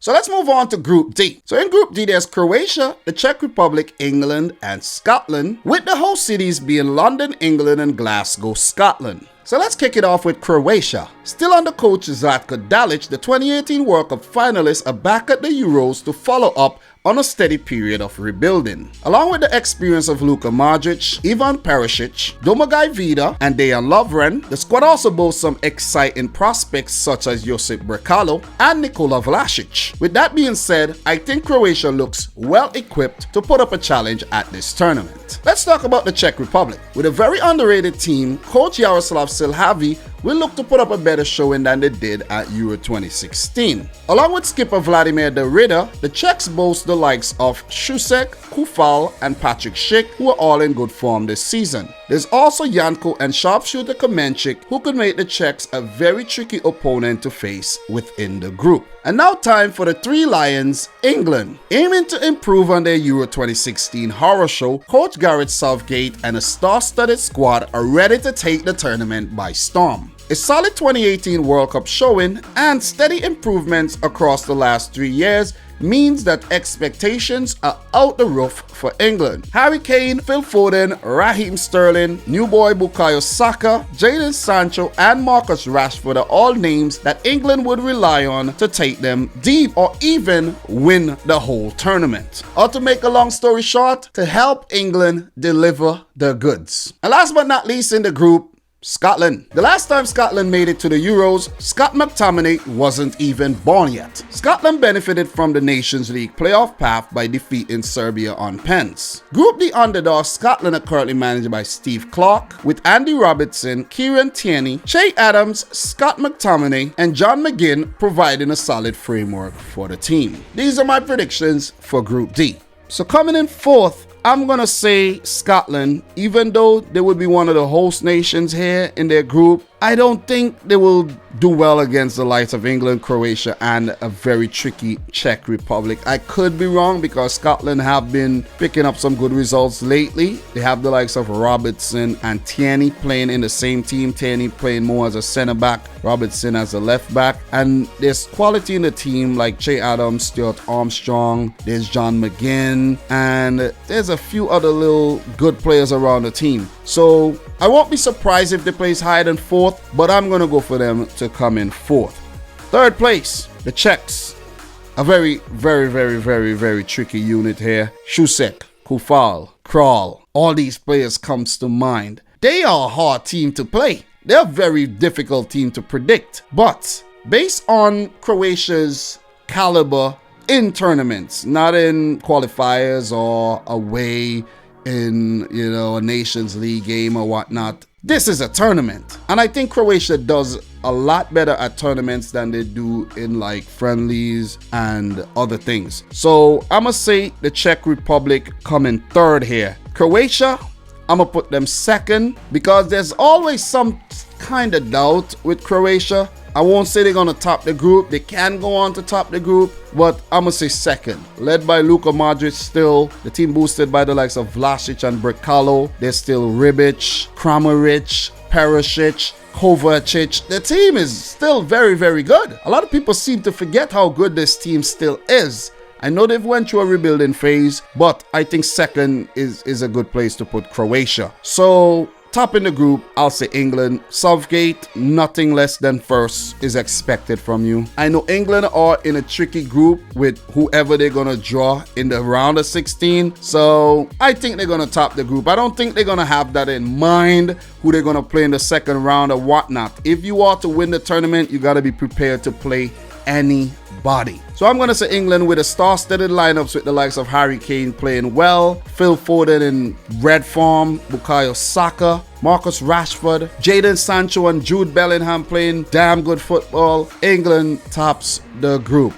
So let's move on to Group D. So in Group D, there's Croatia, the Czech Republic, England, and Scotland, with the host cities being London, England, and Glasgow, Scotland. So let's kick it off with Croatia. Still under coach Zlatko Dalic, the 2018 World Cup finalists are back at the Euros to follow up on a steady period of rebuilding. Along with the experience of Luka Modric, Ivan Perisic, Domagoj Vida, and Dejan Lovren, the squad also boasts some exciting prospects such as Josip Brekalo and Nikola Vlasic. With that being said, I think Croatia looks well equipped to put up a challenge at this tournament. Let's talk about the Czech Republic. With a very underrated team, coach Jaroslav Silhavy will look to put up a better showing than they did at Euro 2016. Along with skipper Vladimir Darida, the Czechs boast the likes of Šusek, Kufal, and Patrick Schick, who are all in good form this season. There's also Janko and sharpshooter Kamenchik, who could make the Czechs a very tricky opponent to face within the group. And now time for the Three Lions, England. Aiming to improve on their Euro 2016 horror show, coach Gareth Southgate and a star-studded squad are ready to take the tournament by storm. A solid 2018 World Cup showing and steady improvements across the last 3 years means that expectations are out the roof for England. Harry Kane, Phil Foden, Raheem Sterling, new boy Bukayo Saka, Jadon Sancho, and Marcus Rashford are all names that England would rely on to take them deep or even win the whole tournament. Or to make a long story short, to help England deliver the goods. And last but not least in the group, Scotland. The last time Scotland made it to the Euros, Scott McTominay wasn't even born yet. Scotland benefited from the Nations League playoff path by defeating Serbia on pens. Group D underdog Scotland are currently managed by Steve Clarke, with Andy Robertson, Kieran Tierney, Che Adams, Scott McTominay, and John McGinn providing a solid framework for the team. These are my predictions for Group D. So coming in fourth, I'm going to say Scotland. Even though they would be one of the host nations here in their group, I don't think they will do well against the likes of England, Croatia, and a very tricky Czech Republic. I could be wrong because Scotland have been picking up some good results lately. They have the likes of Robertson and Tierney playing in the same team. Tierney playing more as a center back, Robertson as a left back. And there's quality in the team like Che Adams, Stuart Armstrong, there's John McGinn, and there's a few other little good players around the team. So I won't be surprised if they place higher than fourth, but I'm going to go for them to come in fourth. Third place, the Czechs. A very tricky unit here. Šusek, Kufal, Kral, all these players comes to mind. They are a hard team to play. They're a very difficult team to predict. But based on Croatia's caliber in tournaments, not in qualifiers or away in, a Nations League game or whatnot, this is a tournament. And I think Croatia does a lot better at tournaments than they do in like friendlies and other things. So I'm gonna say the Czech Republic come in third here. Croatia, I'm gonna put them second because there's always some kind of doubt with Croatia. I won't say they're gonna top the group. They can go on to top the group, but I'm gonna say second. Led by Luka Modric still. The team boosted by the likes of Vlasic and Brekalo. There's still Ribic, Kramaric, Perisic, Kovacic. The team is still very good. A lot of people seem to forget how good this team still is. I know they've went through a rebuilding phase, but I think second is a good place to put Croatia. So top in the group, I'll say England. Southgate, nothing less than first is expected from you. I know England are in a tricky group with whoever they're going to draw in the round of 16. So I think they're going to top the group. I don't think they're going to have that in mind, who they're going to play in the second round or whatnot. If you are to win the tournament, you got to be prepared to play anybody. So I'm going to say England with a star-studded lineups with the likes of Harry Kane playing well, Phil Foden in red form, Bukayo Saka, Marcus Rashford, Jadon Sancho and Jude Bellingham playing damn good football. England tops the group.